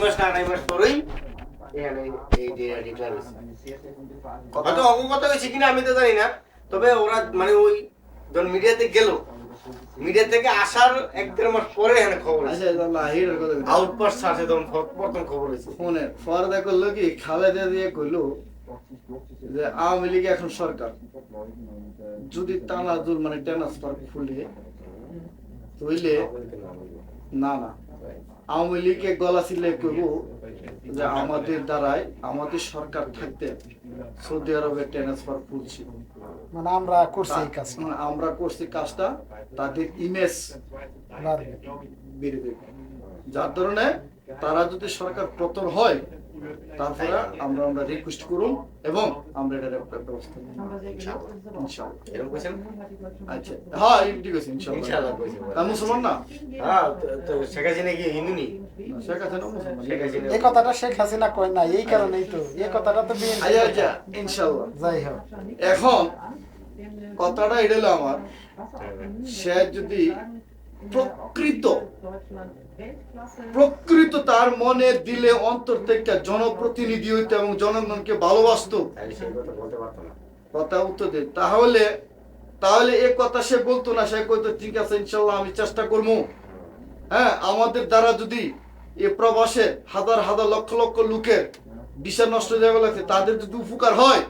মাস না 2.5 মাস পরেই এখানে এই যে ডিক্লার হয়েছে। হয়তো অবগত হয়েছে কিনা আমি তো জানি না, তবে ওরা মানে ওই যখন মিডিয়াতে গেল, মিডিয়া থেকে আসার 1-1.5 মাস পরে এখানে খবর আচ্ছা আল্লাহ হিরের কথা আউটপাস্ট আছে তখন প্রথম খবর হয়েছে। ফোনে পর্দা করলো কি খালেদা দিয়ে কইলো যে আওয়ামী লীগ এখন সরকার, যদি তানাজুল মানে ট্রান্সফার খুলে তইলে না না আওয়ামী লীগে গলা ছিলে কইব যে আমাদের দ্বারাই আমাদের সরকার থাকতে সৌদি আরবে ট্রান্সফার খুলছি, মানে আমরা করছি এই কাজ মানে আমরা করছি কাজটা, তাদের ইমেজ বেড়ে দেবে, যার ধরনে তারা যদি সরকার পতন হয় তারপরে আমরা রিকোয়েস্ট করুন এবং আমরা এটার ব্যবস্থা নিই ইনশাআল্লাহ। এরকম কইছেন? আচ্ছা হ্যাঁ ঠিক আছে ইনশাআল্লাহ ইনশাআল্লাহ। কইছে। আর মুসলমান না? হ্যাঁ, তো শেখ হাসিনা কি হিন্দু নি? শেখ হাসিনা মুসলমান। শেখ হাসিনা এই কথাটা শেখ হাসিনা কয় না, এই কারণেই তো এই কথাটা তো আচ্ছা আচ্ছা ইনশাআল্লাহ। যাই হোক এখন কথাটা এটা হলো আমার, সে যদি প্রকৃত তার মনে দিলে অন্তর থেকে জনপ্রতিনিধি হইতো এবং জনগণকে ভালোবাসতো, তাহলে সেই কথা বলতে পারতো না। কথা উত্তর দে, তাহলে এই কথা সে বলতো না, সে কইতো ঠিক আছে ইনশাআল্লাহ আমি চেষ্টা করবো। হ্যাঁ, আমাদের দ্বারা যদি এ প্রবাসে হাজার হাজার লক্ষ লক্ষ লোকের দিশা নষ্ট হয়ে যাবে লাগছে, তাদের যদি উপকার হয়,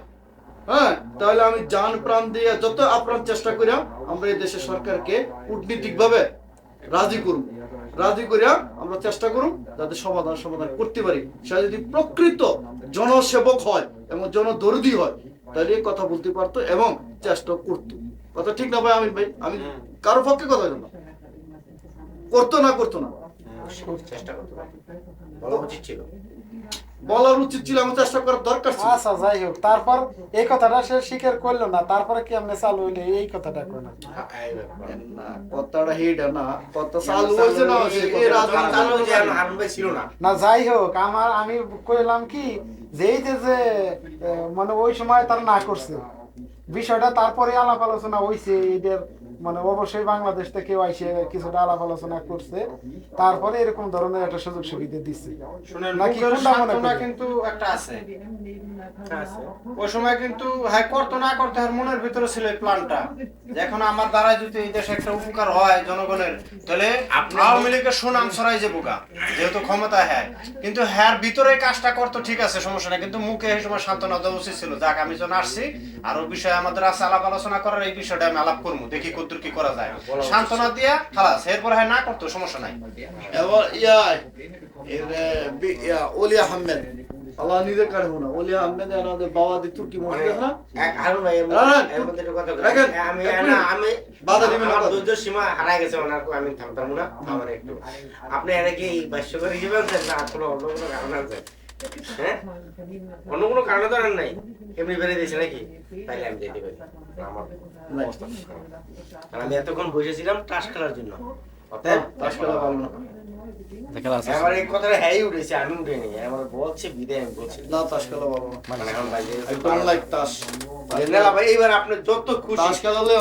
হ্যাঁ, তাহলে আমি জান প্রাণ দিয়ে যত আপ্রাণ চেষ্টা করি আমরা এই দেশের সরকারকে কূটনীতিক ভাবে রাজি করিয়া আমরা চেষ্টা করুন যাতে সমাধান করতে পারি। সে যদি প্রকৃত জনসেবক হয় এবং জনদরদি হয় তাহলে এই কথা বলতে পারতো এবং চেষ্টা করতো। কথা ঠিক না ভাই? আমি কারো পক্ষে কথা বললাম না, করতো না চেষ্টা করতে পারতো, বলা উচিত ছিল। বলার উচিত ছিল, আমার চেষ্টা করার দরকার ছিল। আচ্ছা যাই হোক, তারপর এই কথাটা সে স্বীকার করলো না, তারপরে কি আপনি চালু হইলে এই কথাটা কই না? না, কথাটা হেডা না, কথা চালু হয়েছে না, এই রাজনীতি চালু হয়েছে না। হারুন ভাই ছিল না। না যাই হোক, আমি কইলাম কি যে এই যে মানে ওই সময় তার না করছে বিষয়টা, তারপরে আলাপ আলোচনা হইছে এদের, মানে অবশ্যই বাংলাদেশ থেকে আইসে কিছুটা আলাপ আলোচনা করছে, তারপরে এরকম ধরনের একটা সুযোগ সুবিধা দিচ্ছে। শুনেন, নাকি লোকের কোনটা মনে সান্ত্বনা করেন? কিন্তু একটা আছে। ওই সময় কিন্তু হ্যাঁ করতো না করতে আর মনের ভিতরে ছিল এই প্ল্যানটা, যে এখন আমার দ্বারা যদি এই দেশে একটা উপকার হয় জনগণের, তাহলে আওয়ামী লীগের সুনাম ছড়াই যাবো গা, যেহেতু ক্ষমতা হ্যাঁ। কিন্তু হ্যাঁ ভিতরে কাজটা করতো ঠিক আছে, সমস্যা নাই, কিন্তু মুখে এই সময় সান্ত্বনা দেওয়া উচিত ছিল, যাক আমি যখন আসছি আর ওই বিষয়ে আমাদের আছে আলাপ আলোচনা করার, এই বিষয়টা আমি আলাপ করবো, দেখি কতদূর কি করা যায়, সান্ত্বনা দিয়া খালাস। এরপর হ্যাঁ না করতো সমস্যা নাই। এবার ওলি আহমেদ, আল্লাহ নিজের কাছে না, ওলি আহমেদ আমাদের বাবা দি তুর্কি মসজিদ না, হারুন ভাই এর মধ্যে একটা কথা বলি। আমি বাধা দিবেন না, আমার ধৈর্য সীমা হারাই গেছে, ওনার আমি থামতাম না, আমার একটু আপনি এর কি বাস্যকর হিসেবে আনছেন না কোনো অন্য কোনো কারণ আছে? হ্যাঁ, অন্য কোনো কারণ তো আর নাই, এমনি বেরিয়ে দিয়েছে নাকি? তাইলে আমি যেতে পারি আমার অবস্থা। কারণ আমি এতক্ষণ বসেছিলাম তাস খেলার জন্য, অতএব তাস খেলা ভালো না, আমার এই কথাটা হ্যাঁ উঠেছে, আমি উঠেনি, আমার বলছে বিদায় আমি বলছি না তাস খেলা ভালো না, মানে এখন বাইরে I don't like তাস। এইবার আপনি যত খুশি তাস খেলালে